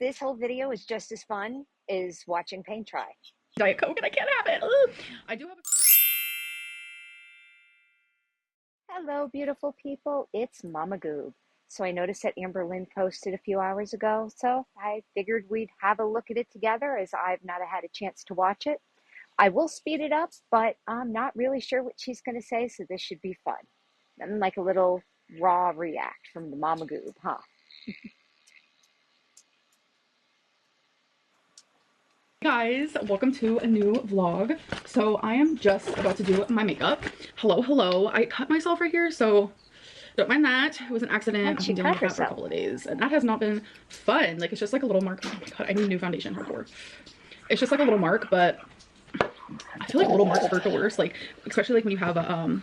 This whole video is just as fun as watching paint dry. Diet Coke and I can't have it. Ugh. I do have a Hello, beautiful people. It's Mama Goob. So I noticed that Amberlynn posted a few hours ago, so I figured we'd have a look at it together as I've not had a chance to watch it. I will speed it up, but I'm not really sure what she's going to say, so this should be fun. Nothing like a little raw react from the Mama Goob, huh? Guys, welcome to a new vlog. So I am just about to do my makeup. Hello. I cut myself right here, so don't mind that. It was an accident. I've been dealing with that for a couple of days, and that has not been fun. Like, it's just like a little mark. Oh my god, I need new foundation. Hardcore. It's just like a little mark, but I feel like little marks hurt the worst. Like, especially like when you have a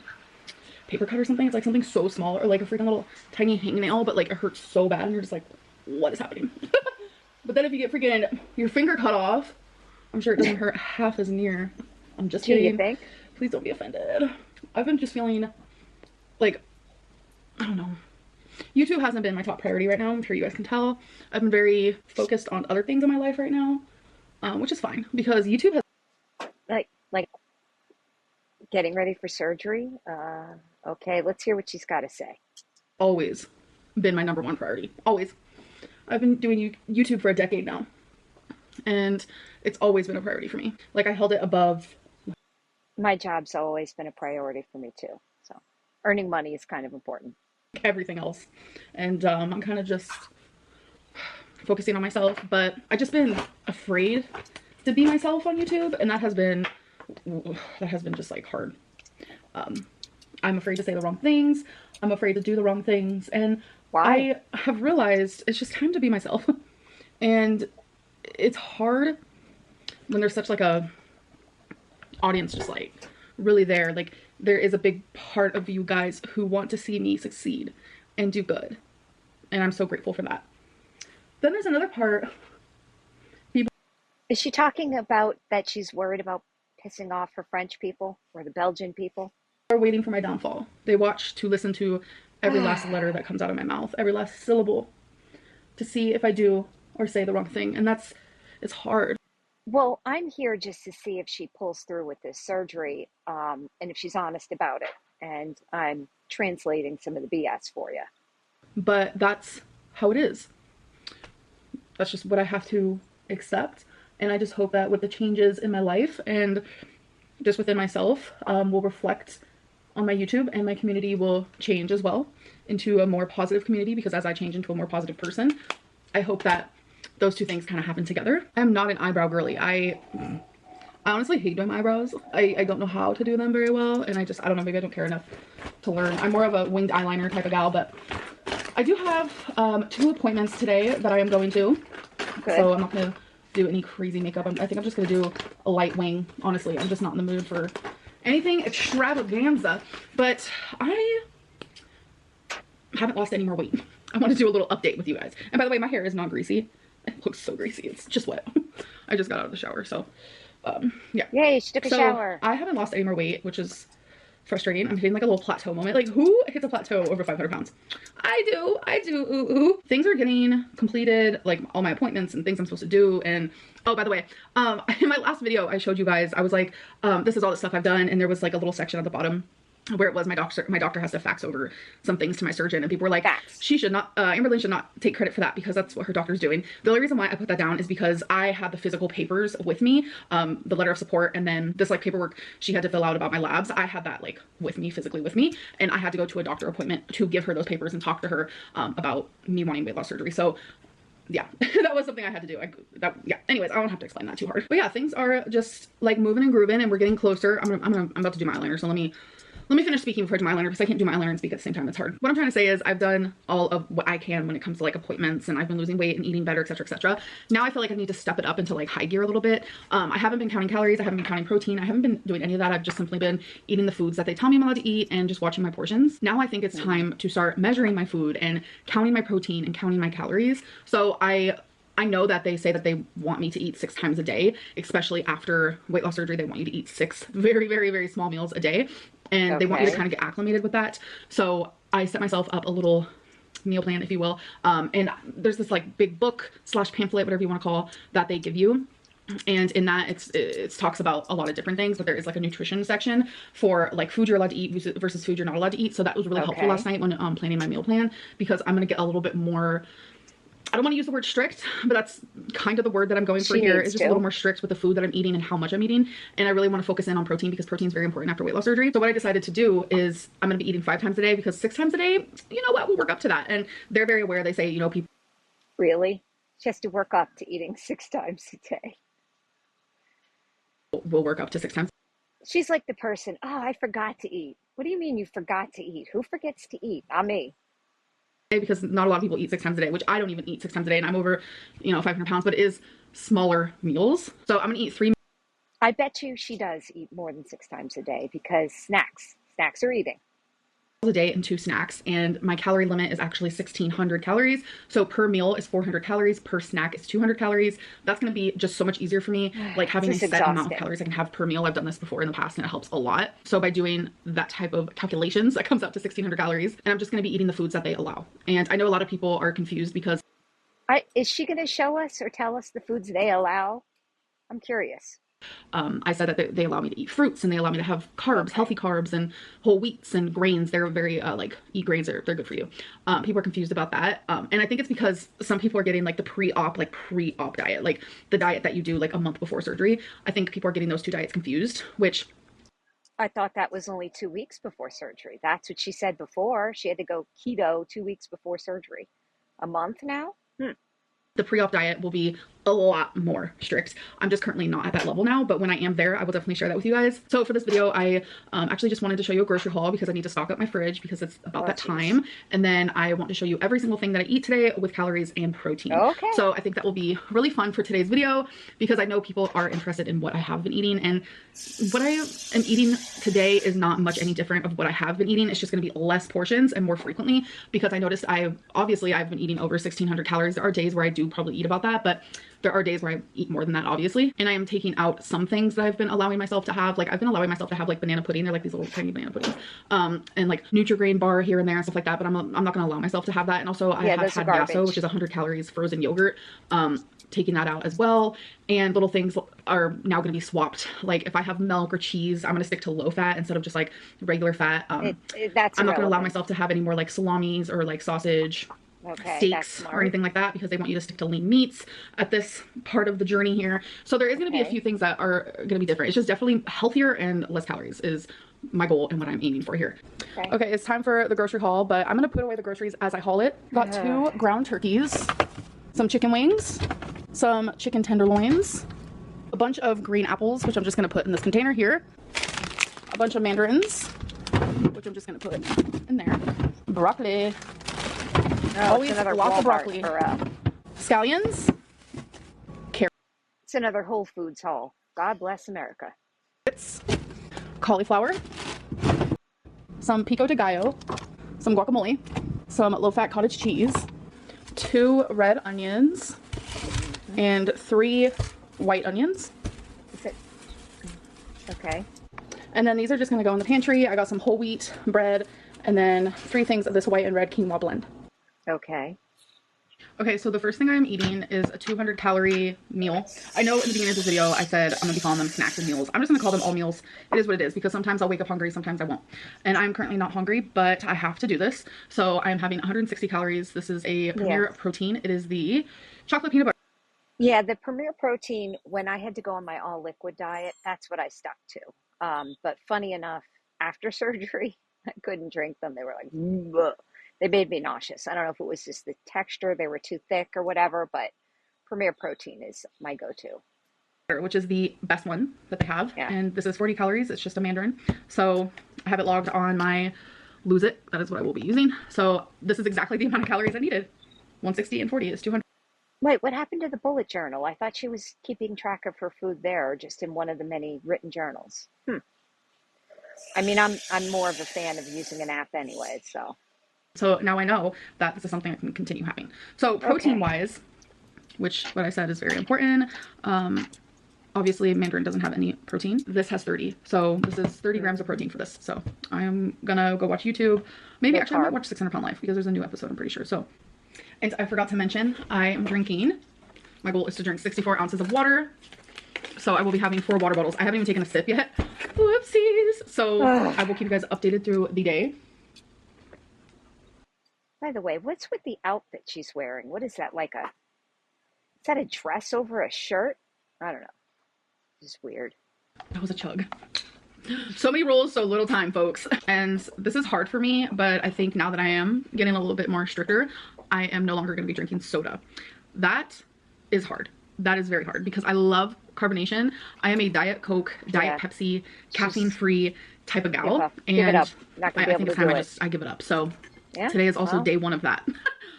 paper cut or something. It's like something so small, or like a freaking little tiny hangnail, but like it hurts so bad, and you're just like, what is happening? But then if you get freaking your finger cut off, I'm sure it doesn't hurt half as near. I'm just kidding. You think? Please don't be offended. I've been just feeling like, I don't know. YouTube hasn't been my top priority right now. I'm sure you guys can tell. I've been very focused on other things in my life right now, which is fine because YouTube has like getting ready for surgery. Okay, let's hear what she's got to say. Always been my #1 priority. Always. I've been doing YouTube for a decade now, and it's always been a priority for me. Like, I held it above. My job's always been a priority for me too. So earning money is kind of important. Everything else. And I'm kind of just focusing on myself, but I've just been afraid to be myself on YouTube, and that has been just like hard. I'm afraid to say the wrong things. I'm afraid to do the wrong things, and Why? I have realized it's just time to be myself. And it's hard when there's such like a audience just like really there. Like, there is a big part of you guys who want to see me succeed and do good, and I'm so grateful for that. Then there's another part. Is she talking about that she's worried about pissing off her French people or the Belgian people? Are waiting for my downfall. They watch to listen to every last letter that comes out of my mouth, every last syllable, to see if I do or say the wrong thing, and it's hard. Well, I'm here just to see if she pulls through with this surgery, and if she's honest about it. And I'm translating some of the BS for you. But that's how it is. That's just what I have to accept. And I just hope that with the changes in my life and just within myself, will reflect on my YouTube, and my community will change as well into a more positive community, because as I change into a more positive person, I hope that those two things kind of happen together. I'm not an eyebrow girly. I honestly hate doing my eyebrows. I don't know how to do them very well, and I don't know, maybe I don't care enough to learn. I'm more of a winged eyeliner type of gal, but I do have 2 appointments today that I am going to. Good. So I'm not gonna do any crazy makeup. I think I'm just gonna do a light wing. Honestly, I'm just not in the mood for anything extravaganza, but I haven't lost any more weight. I want to do a little update with you guys. And by the way, my hair is not greasy. It looks so greasy. It's just wet. I just got out of the shower, so yeah. Yay, she took a shower. I haven't lost any more weight, which is frustrating. I'm hitting like a little plateau moment. Like, who hits a plateau over 500 pounds? I do. Ooh. Things are getting completed, like all my appointments and things I'm supposed to do. And oh, by the way, in my last video I showed you guys, I was like, this is all the stuff I've done, and there was like a little section at the bottom where it was my doctor has to fax over some things to my surgeon, and people were like, she should not, Amberlynn should not take credit for that because that's what her doctor's doing. The only reason why I put that down is because I had the physical papers with me, the letter of support, and then this like paperwork she had to fill out about my labs. I had that like with me, physically with me, and I had to go to a doctor appointment to give her those papers and talk to her about me wanting weight loss surgery. So yeah, that was something I had to do. Yeah. Anyways, I don't have to explain that too hard. But yeah, things are just like moving and grooving, and we're getting closer. I'm about to do my eyeliner, so let me finish speaking before I do my eyeliner, because I can't do my eyeliner and speak at the same time. It's hard. What I'm trying to say is I've done all of what I can when it comes to like appointments, and I've been losing weight and eating better, etc, etc. Now I feel like I need to step it up into like high gear a little bit. I haven't been counting calories. I haven't been counting protein. I haven't been doing any of that. I've just simply been eating the foods that they tell me I'm allowed to eat and just watching my portions. Now I think it's time to start measuring my food and counting my protein and counting my calories. So I know that they say that they want me to eat 6 times a day, especially after weight loss surgery. They want you to eat 6 very, very, very small meals a day. And they want you to kind of get acclimated with that. So I set myself up a little meal plan, if you will. And there's this like big book slash pamphlet, whatever you want to call, that they give you. And in that, it talks about a lot of different things, but there is like a nutrition section for like food you're allowed to eat versus food you're not allowed to eat. So that was really helpful last night when planning my meal plan, because I'm going to get a little bit more, I don't want to use the word strict, but that's kind of the word that I'm going for here. It's just a little more strict with the food that I'm eating and how much I'm eating. And I really want to focus in on protein, because protein is very important after weight loss surgery. So what I decided to do is I'm going to be eating 5 times a day, because 6 times a day, you know what, we'll work up to that. And they're very aware. They say, you know, people Really? She has to work up to eating 6 times a day. will work up to 6 times. She's like the person, oh, I forgot to eat. What do you mean you forgot to eat? Who forgets to eat? Not me. Because not a lot of people eat 6 times a day, which I don't even eat 6 times a day, and I'm over, you know, 500 pounds, but it is smaller meals. So I'm gonna eat 3 I bet you she does eat more than 6 times a day, because snacks are eating. a day and 2 snacks, and my calorie limit is actually 1600 calories. So per meal is 400 calories, per snack is 200 calories. That's going to be just so much easier for me, like having a set amount of calories I can have per meal. I've done this before in the past and it helps a lot. So by doing that type of calculations, that comes out to 1600 calories, and I'm just going to be eating the foods that they allow. And I know a lot of people are confused because Is she going to show us or tell us the foods they allow? I'm curious. I said that they allow me to eat fruits, and they allow me to have carbs, healthy carbs, and whole wheats and grains. They're very like, eat grains, they're good for you. People are confused about that, and I think it's because some people are getting like the pre-op diet, like the diet that you do like a month before surgery. I think people are getting those 2 diets confused, which I thought that was only 2 weeks before surgery. That's what she said before. She had to go keto 2 weeks before surgery. A month now? the pre-op diet will be a lot more strict. I'm just currently not at that level now, but when I am there, I will definitely share that with you guys. So for this video, I actually just wanted to show you a grocery haul, because I need to stock up my fridge because it's about that time. And then I want to show you every single thing that I eat today with calories and protein. Okay. So I think that will be really fun for today's video, because I know people are interested in what I have been eating, and what I am eating today is not much any different of what I have been eating. It's just going to be less portions and more frequently, because I noticed I've been eating over 1600 calories. There are days where I do probably eat about that, but there are days where I eat more than that, obviously. And I am taking out some things that I've been allowing myself to have. Like, I've been allowing myself to have like banana pudding. They're like these little tiny banana puddings. And like Nutri-Grain bar here and there and stuff like that. But I'm not going to allow myself to have that. And also I have had Basso, which is 100 calories frozen yogurt. Taking that out as well. And little things are now going to be swapped. Like if I have milk or cheese, I'm going to stick to low fat instead of just like regular fat. That's I'm not going to allow myself to have any more like salamis or like sausage. Steaks or anything like that, because they want you to stick to lean meats at this part of the journey here. So there is going to be a few things that are going to be different. It's just definitely healthier and less calories is my goal and what I'm aiming for here. Okay, it's time for the grocery haul, but I'm going to put away the groceries as I haul it. Got 2 ground turkeys, some chicken wings, some chicken tenderloins, a bunch of green apples, which I'm just going to put in this container here, a bunch of mandarins, which I'm just going to put in there, broccoli. Always lots of broccoli. Scallions. Carrots. It's another Whole Foods haul. God bless America. Cauliflower. Some pico de gallo. Some guacamole. Some low-fat cottage cheese. 2 red onions. And 3 white onions. Okay. And then these are just going to go in the pantry. I got some whole wheat bread. And then 3 things of this white and red quinoa blend. Okay. Okay, so the first thing I'm eating is a 200 calorie meal. I know in the beginning of this video I said I'm going to be calling them snacks and meals. I'm just going to call them all meals. It is what it is, because sometimes I'll wake up hungry, sometimes I won't. And I'm currently not hungry, but I have to do this. So I'm having 160 calories. This is a Premier Protein. It is the chocolate peanut butter. Yeah, the Premier Protein, when I had to go on my all liquid diet, that's what I stuck to. But funny enough, after surgery, I couldn't drink them. They were like, bleh. They made me nauseous. I don't know if it was just the texture, they were too thick or whatever, but Premier Protein is my go-to. Which is the best one that they have. And this is 40 calories. It's just a mandarin. So I have it logged on my Lose It. That is what I will be using. So this is exactly the amount of calories I needed. 160 and 40 is 200. Wait, what happened to the bullet journal? I thought she was keeping track of her food there, or just in one of the many written journals. I mean, I'm more of a fan of using an app anyway, so. So now I know that this is something I can continue having. So protein wise, which what I said is very important. Obviously, mandarin doesn't have any protein. This has 30. So this is 30 grams of protein for this. So I am gonna go watch YouTube. Maybe actually I might watch 600 Pound Life because there's a new episode, I'm pretty sure. So, and I forgot to mention, I am drinking, my goal is to drink 64 ounces of water. So I will be having 4 water bottles. I haven't even taken a sip yet. Whoopsies. So I will keep you guys updated through the day. By the way, what's with the outfit she's wearing? What is that, like is that a dress over a shirt? I don't know. It's weird. That was a chug. So many rules, so little time, folks. And this is hard for me, but I think now that I am getting a little bit more stricter, I am no longer going to be drinking soda. That is hard. That is very hard because I love carbonation. I am a Diet Coke, Diet Pepsi, caffeine-free type of gal. Give it up. Not gonna be I able think to it's time do I give it up. So yeah, today is also day 1 of that.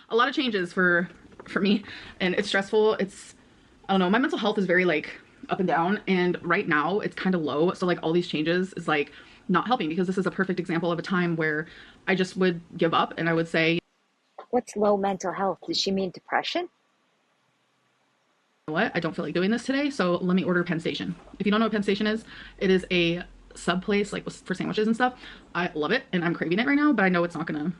A lot of changes for me, and it's stressful. It's, I don't know, my mental health is very like up and down, and right now it's kind of low. So like all these changes is like not helping because this is a perfect example of a time where I just would give up and I would say, what's low mental health? Does she mean depression? what, I don't feel like doing this today, so let me order Penn Station. If you don't know what Penn Station is, it is a sub place like for sandwiches and stuff. I love it and I'm craving it right now, but I know it's not gonna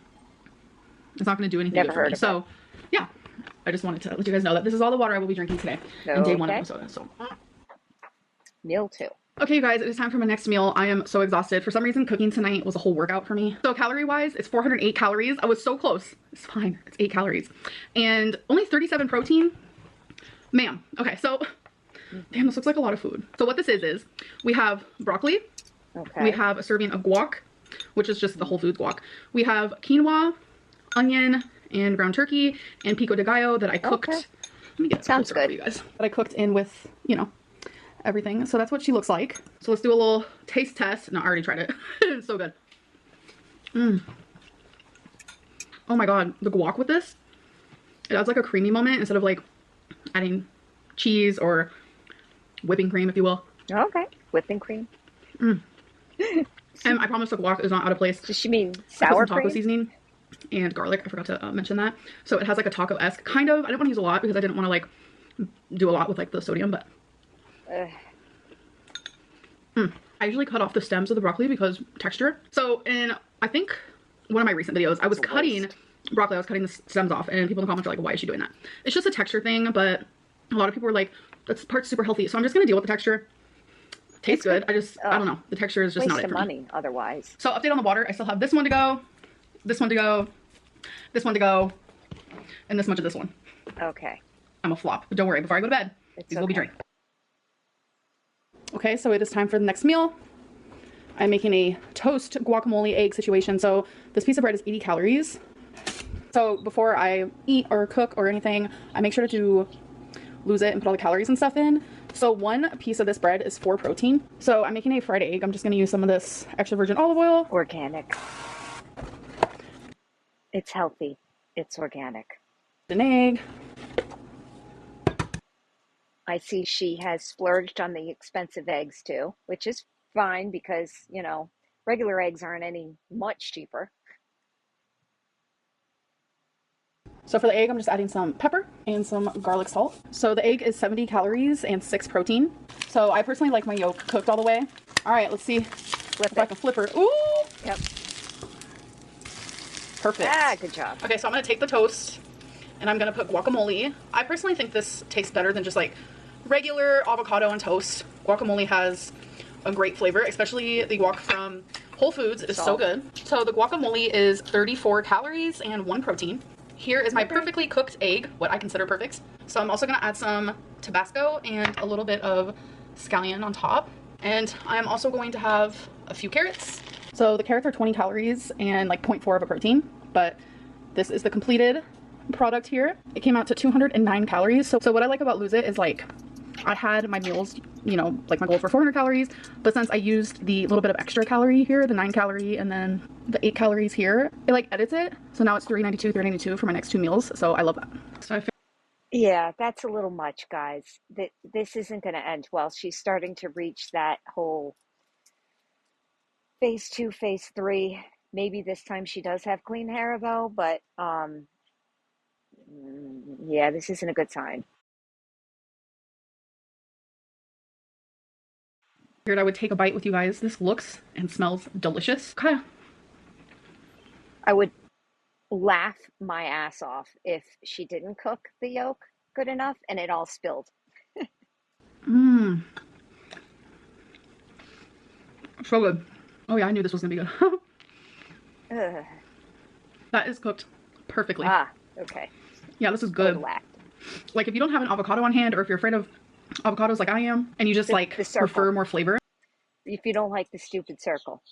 do anything good for me. So yeah, I just wanted to let you guys know that this is all the water I will be drinking today in day 1 of the soda. So meal 2. okay, you guys, it is time for my next meal. I am so exhausted. For some reason, cooking tonight was a whole workout for me. So calorie-wise, it's 408 calories. I was so close. It's fine. It's 8 calories. And only 37 protein. Ma'am. Okay, so, damn, this looks like a lot of food. So what this is we have broccoli. Okay. We have a serving of guac, which is just the whole foods guac. We have quinoa, onion, and ground turkey, and pico de gallo that I cooked. Okay. Let me get it. Sounds good. For you guys. That I cooked in with, you know, everything. So that's what she looks like. So let's do a little taste test. No, I already tried it. It's so good. Oh my god, the guac with this, it adds like a creamy moment instead of like adding cheese or whipping cream, if you will. Okay, whipping cream. And I promise the guac is not out of place. Does she mean sour cream? Taco seasoning and garlic. I forgot to mention that. So it has like a taco-esque kind of. I didn't want to use a lot because I didn't want to like do a lot with like the sodium, but I usually cut off the stems of the broccoli because texture. So in, I think, one of my recent videos, I was cutting broccoli. I was cutting the stems off, and people in the comments are like, why is she doing that? It's just a texture thing, but a lot of people were like, that part's super healthy. So I'm just going to deal with the texture. Tastes good. I don't know. The texture is just not it for me. Otherwise. So update on the water. I still have this one to go, this one to go, this one to go, and this much of this one. Okay. I'm a flop, but don't worry. Before I go to bed, these will be drank. Okay, so it is time for the next meal. I'm making a toast guacamole egg situation. So this piece of bread is 80 calories. So before I eat or cook or anything, I make sure to lose it and put all the calories and stuff in. So 1 piece of this bread is 4 protein. So I'm making a fried egg. I'm just gonna use some of this extra virgin olive oil. Organic. It's healthy. It's organic. An egg. I see she has splurged on the expensive eggs too, which is fine because, you know, regular eggs aren't any much cheaper. So for the egg, I'm just adding some pepper and some garlic salt. So the egg is 70 calories and 6 protein. So I personally like my yolk cooked all the way. All right, let's see if I can flip her. Ooh! Yep. Perfect. Ah, good job. Okay, so I'm gonna take the toast and I'm gonna put guacamole. I personally think this tastes better than just like regular avocado and toast. Guacamole has a great flavor, especially the guac from Whole Foods. It is so good. So the guacamole is 34 calories and 1 protein. Here is my perfectly cooked egg, what I consider perfect. So I'm also gonna add some Tabasco and a little bit of scallion on top. And I'm also going to have a few carrots. So the carrots are 20 calories and like 0.4 of a protein, but this is the completed product here. It came out to 209 calories. So what I like about Lose It is like, I had my meals, you know, like my goals were 400 calories, but since I used the little bit of extra calorie here, the 9 calorie and then the 8 calories here, it like edits it. So now it's 392 for my next 2 meals. So I love that. So yeah, that's a little much, guys. This isn't going to end well. She's starting to reach that whole phase 2, phase 3. Maybe this time she does have clean hair though, but yeah, this isn't a good sign. Figured I would take a bite with you guys. This looks and smells delicious. Okay. I would laugh my ass off if she didn't cook the yolk good enough and it all spilled. Mmm. So good. Oh yeah, I knew this was gonna be good. Ugh. That is cooked perfectly. Ah, okay. Yeah, this is good. Like if you don't have an avocado on hand, or if you're afraid of avocados like I am, and you just like prefer more flavor. If you don't like the stupid circle.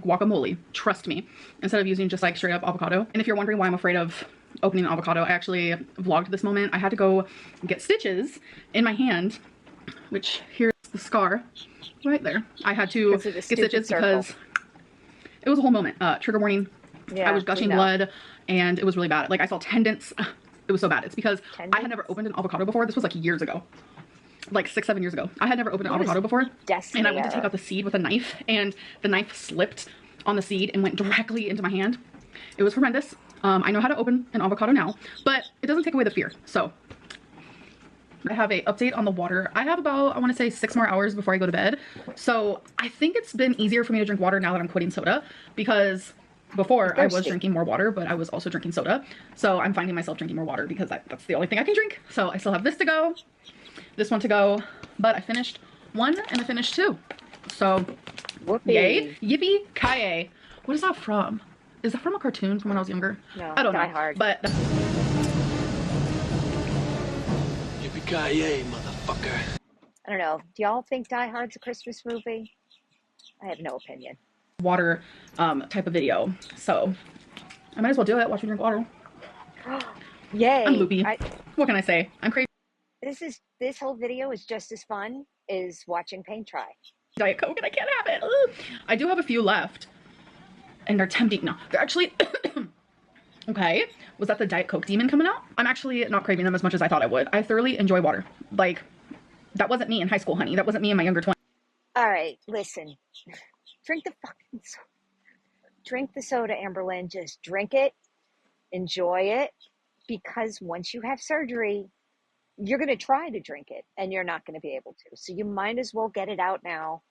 Guacamole, trust me, instead of using just like straight up avocado. And if you're wondering why I'm afraid of opening an avocado, I actually vlogged this moment. I had to go get stitches in my hand, which here's the scar right there. I had to get stitches because it was a whole moment. Trigger warning. Yeah, I was gushing blood and it was really bad. Like I saw tendons. It was so bad. It's because I had never opened an avocado before. This was like years ago. Like 6-7 years ago. I had never opened an avocado before. And I went to take out the seed with a knife and the knife slipped on the seed and went directly into my hand. It was horrendous. I know how to open an avocado now, but it doesn't take away the fear. So I have a update on the water. I have about, I want to say 6 more hours before I go to bed. So I think it's been easier for me to drink water now that I'm quitting soda, because before I was drinking more water, but I was also drinking soda. So I'm finding myself drinking more water because that's the only thing I can drink. So I still have this to go, this one to go, but I finished 1 and I finished 2. So whoopee. Yay, yippee ki-yay. What is that from? Is that from a cartoon from when I was younger? No, I don't know. Hard. But yippee ki-yay, motherfucker. I don't know. Do y'all think Die Hard's a Christmas movie? I have no opinion. Water type of video, so I might as well do it. Watch me drink water. Yay! I'm loopy. What can I say? I'm crazy. This whole video is just as fun as watching paint dry. Diet Coke and I can't have it. Ugh. I do have a few left, and they're tempting. No, they're actually okay. Was that the Diet Coke demon coming out? I'm actually not craving them as much as I thought I would. I thoroughly enjoy water. Like that wasn't me in high school, honey. That wasn't me in my younger 20s. All right, listen. Drink the soda, Amberlynn. Just drink it, enjoy it, because once you have surgery, you're going to try to drink it and you're not going to be able to. So you might as well get it out now.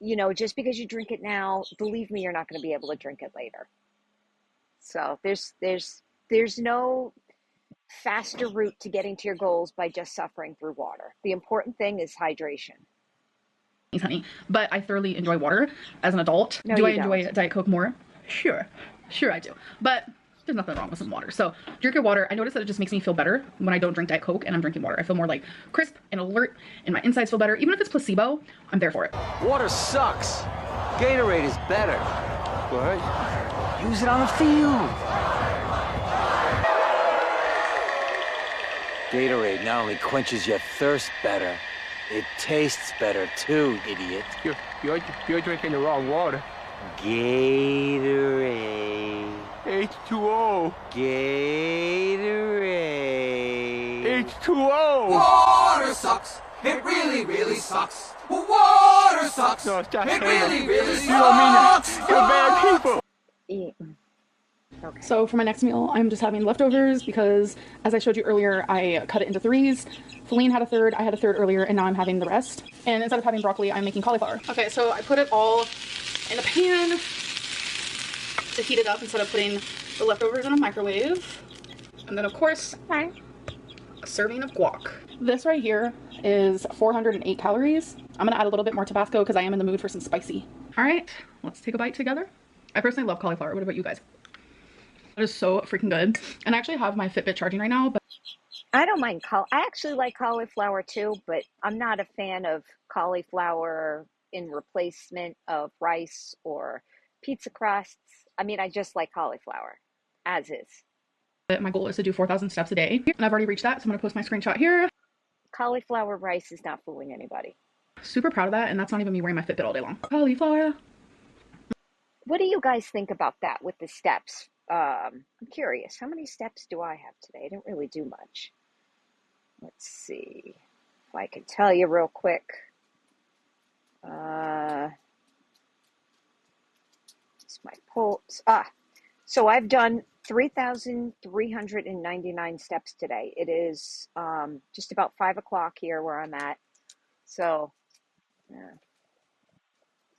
You know, just because you drink it now, believe me, you're not going to be able to drink it later. So there's no faster route to getting to your goals by just suffering through water. The important thing is hydration. Honey, but I thoroughly enjoy water as an adult. No, do I enjoy Diet Coke more? Sure I do, but there's nothing wrong with some water. So drink your water. I notice that it just makes me feel better when I don't drink Diet Coke and I'm drinking water. I feel more like crisp and alert and my insides feel better. Even if it's placebo, I'm there for it. Water sucks. Gatorade is better. What? Use it on the field. Gatorade not only quenches your thirst better, it tastes better too, idiot. You're drinking the wrong water. Gatorade. H2O. Gatorade. H2O. Water sucks. It really, really sucks. Water sucks. No, stop it really, really sucks. You don't mean that. You're bad people. Okay. So for my next meal, I'm just having leftovers because, as I showed you earlier, I cut it into 3s. Feline had a 3rd, I had a 3rd earlier, and now I'm having the rest. And instead of having broccoli, I'm making cauliflower. Okay, so I put it all in a pan to heat it up instead of putting the leftovers in a microwave. And then, of course, a serving of guac. This right here is 408 calories. I'm gonna add a little bit more Tabasco because I am in the mood for some spicy. All right, let's take a bite together. I personally love cauliflower. What about you guys? It is so freaking good. And I actually have my Fitbit charging right now, but I don't mind I actually like cauliflower too, but I'm not a fan of cauliflower in replacement of rice or pizza crusts. I mean, I just like cauliflower as is. My goal is to do 4,000 steps a day, and I've already reached that, so I'm gonna post my screenshot here. Cauliflower rice is not fooling anybody. Super proud of that, and that's not even me wearing my Fitbit all day long. Cauliflower. What do you guys think about that with the steps? I'm curious, how many steps do I have today? I didn't really do much. Let's see if I can tell you real quick. It's my pulse. So I've done 3,399 steps today. It is just about 5 o'clock here where I'm at. So Yeah.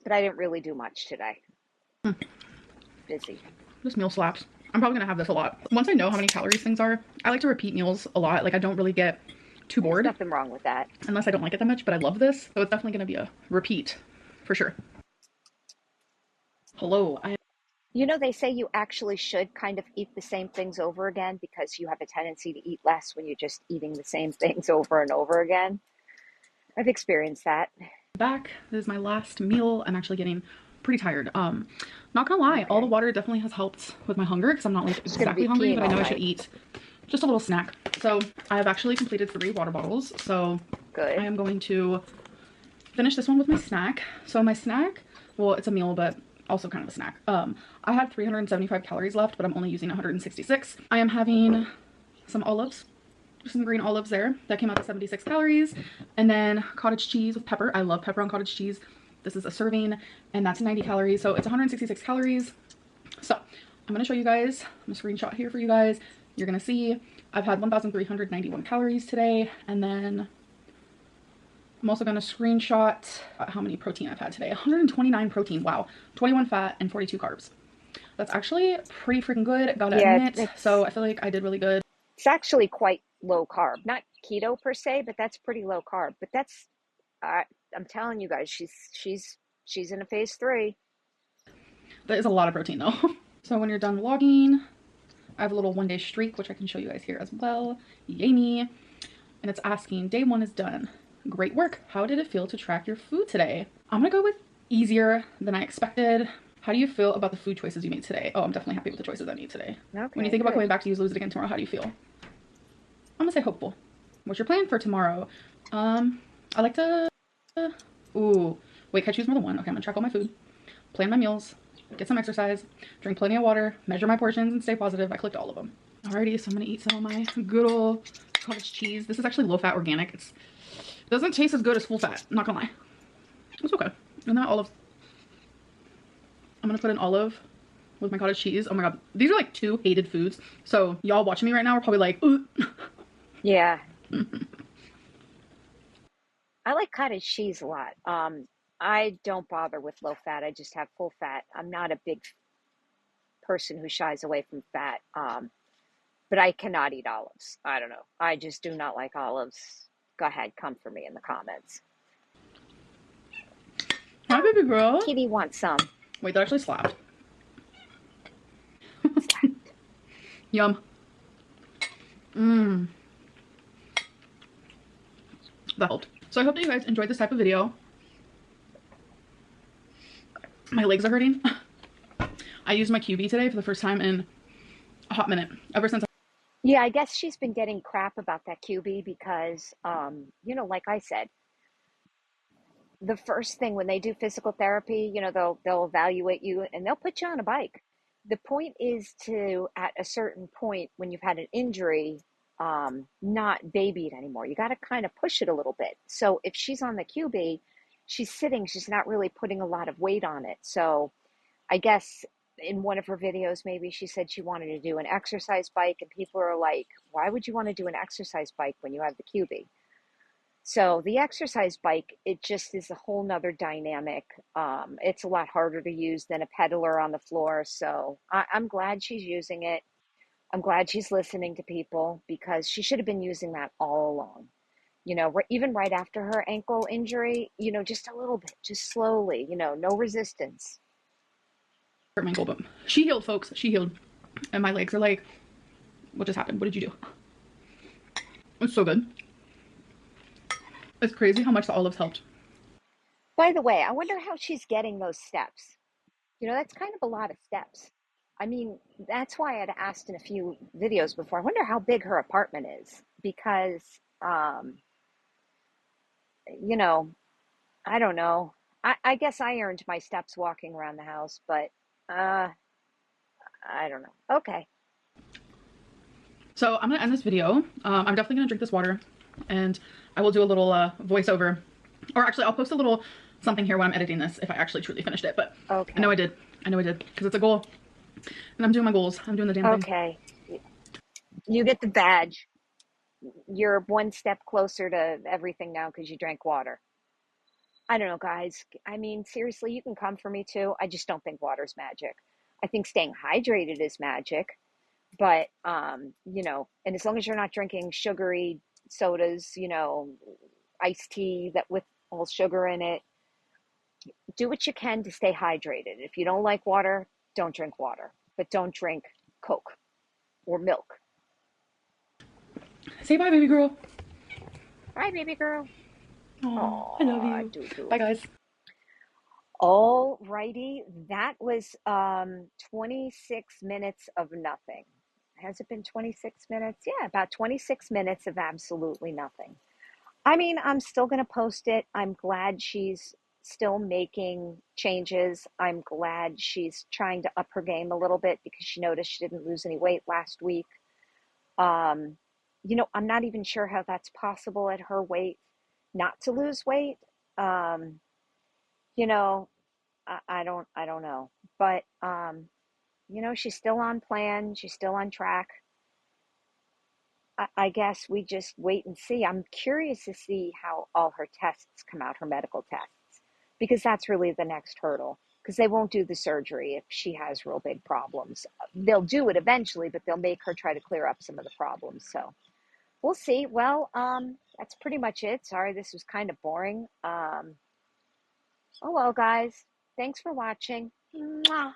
But I didn't really do much today. Busy. This meal slaps. I'm probably gonna have this a lot. Once I know how many calories things are, I like to repeat meals a lot. Like I don't really get too There's bored nothing wrong with that. unless I don't like it that much, but I love this. So it's definitely gonna be a repeat for sure. Hello. You know, they say you actually should kind of eat the same things over again because you have a tendency to eat less when you're just eating the same things over and over again. I've experienced that. Back. This is my last meal. I'm actually getting pretty tired. Not gonna lie, all the water definitely has helped with my hunger because I'm not like exactly hungry, but I know I should eat just a little snack. So I have actually completed 3 water bottles. So Good. I am going to finish this one with my snack. So my snack, well, it's a meal, but also kind of a snack. I had 375 calories left, but I'm only using 166. I am having some olives. Some green olives there. That came out to 76 calories. And then cottage cheese with pepper. I love pepper on cottage cheese. This is a serving and that's 90 calories. So it's 166 calories. So I'm going to show you guys. I'm going to screenshot here for you guys. You're going to see I've had 1,391 calories today. And then I'm also going to screenshot how many protein I've had today. 129 protein. Wow. 21 fat and 42 carbs. That's actually pretty freaking good. Gotta admit. So I feel like I did really good. It's actually quite low carb, not keto per se, but that's pretty low carb. But that's, I'm telling you guys, she's in a phase 3. That is a lot of protein though. So when you're done vlogging, I have a little 1-day streak, which I can show you guys here as well. Yay me. And it's asking, day 1 is done. Great work. How did it feel to track your food today? I'm gonna go with easier than I expected. How do you feel about the food choices you made today? Oh, I'm definitely happy with the choices I made today. Okay, when you think about going back to use Lose It Again tomorrow, how do you feel? I'm gonna say hopeful. What's your plan for tomorrow? I like to, ooh, wait, can I choose more than one? Okay, I'm gonna track all my food, plan my meals, get some exercise, drink plenty of water, measure my portions, and stay positive. I clicked all of them. Alrighty, so I'm gonna eat some of my good old cottage cheese. This is actually low-fat organic. It doesn't taste as good as full-fat, I'm not gonna lie. It's okay. And then olive. I'm gonna put an olive with my cottage cheese. Oh my god, these are like 2 hated foods. So y'all watching me right now are probably like, ooh. Yeah. I like cottage cheese a lot. I don't bother with low fat. I just have full fat. I'm not a big person who shies away from fat. But I cannot eat olives. I don't know. I just do not like olives. Go ahead, come for me in the comments. Hi, baby girl. Kitty wants some. Wait, that actually slapped. Yum. Mmm. That helped. So I hope that you guys enjoyed this type of video. My legs are hurting. I used my QB today for the first time in a hot minute. Ever since. Yeah, I guess she's been getting crap about that QB because, you know, like I said, the first thing when they do physical therapy, you know, they'll evaluate you and they'll put you on a bike. The point is to, at a certain point when you've had an injury, not baby it anymore. You got to kind of push it a little bit. So if she's on the QB, she's sitting, she's not really putting a lot of weight on it. So I guess in one of her videos, maybe she said she wanted to do an exercise bike and people are like, why would you want to do an exercise bike when you have the QB? So the exercise bike, it just is a whole nother dynamic. It's a lot harder to use than a pedaler on the floor. So I'm glad she's using it. I'm glad she's listening to people because she should have been using that all along. You know, even right after her ankle injury, you know, just a little bit, just slowly, you know, no resistance. My ankle, but she healed, folks. She healed. And my legs are like, what just happened? What did you do? It's so good. It's crazy how much the olives helped. By the way, I wonder how she's getting those steps. You know, that's kind of a lot of steps. I mean, that's why I had asked in a few videos before. I wonder how big her apartment is because, you know, I don't know. I guess I earned my steps walking around the house, but I don't know. Okay. So I'm gonna end this video. I'm definitely gonna drink this water and I will do a little voiceover, or actually I'll post a little something here when I'm editing this if I actually truly finished it, but okay. I know I did because it's a goal and I'm doing my goals. I'm doing the damn thing. Okay. You get the badge. You're one step closer to everything now because you drank water. I don't know, guys. I mean, seriously, you can come for me too. I just don't think water's magic. I think staying hydrated is magic, but and as long as you're not drinking sugary sodas, iced tea that with all sugar in it, do what you can to stay hydrated. If you don't like water, don't drink water, but don't drink Coke or milk. Say bye, baby girl. Bye, baby girl. Oh, I love Aw, you. doo Bye, doo. guys. All righty, that was 26 minutes of nothing. Has it been 26 minutes? Yeah, about 26 minutes of absolutely nothing. I mean, I'm still going to post it. I'm glad she's still making changes. I'm glad she's trying to up her game a little bit because she noticed she didn't lose any weight last week. Um, I'm not even sure how that's possible at her weight, not to lose weight. Um, you know, I don't know, but she's still on plan. She's still on track. I guess we just wait and see. I'm curious to see how all her tests come out, her medical tests, because that's really the next hurdle. Because they won't do the surgery if she has real big problems. They'll do it eventually, but they'll make her try to clear up some of the problems. So we'll see. Well, that's pretty much it. Sorry, this was kind of boring. Oh well, guys. Thanks for watching. Mwah.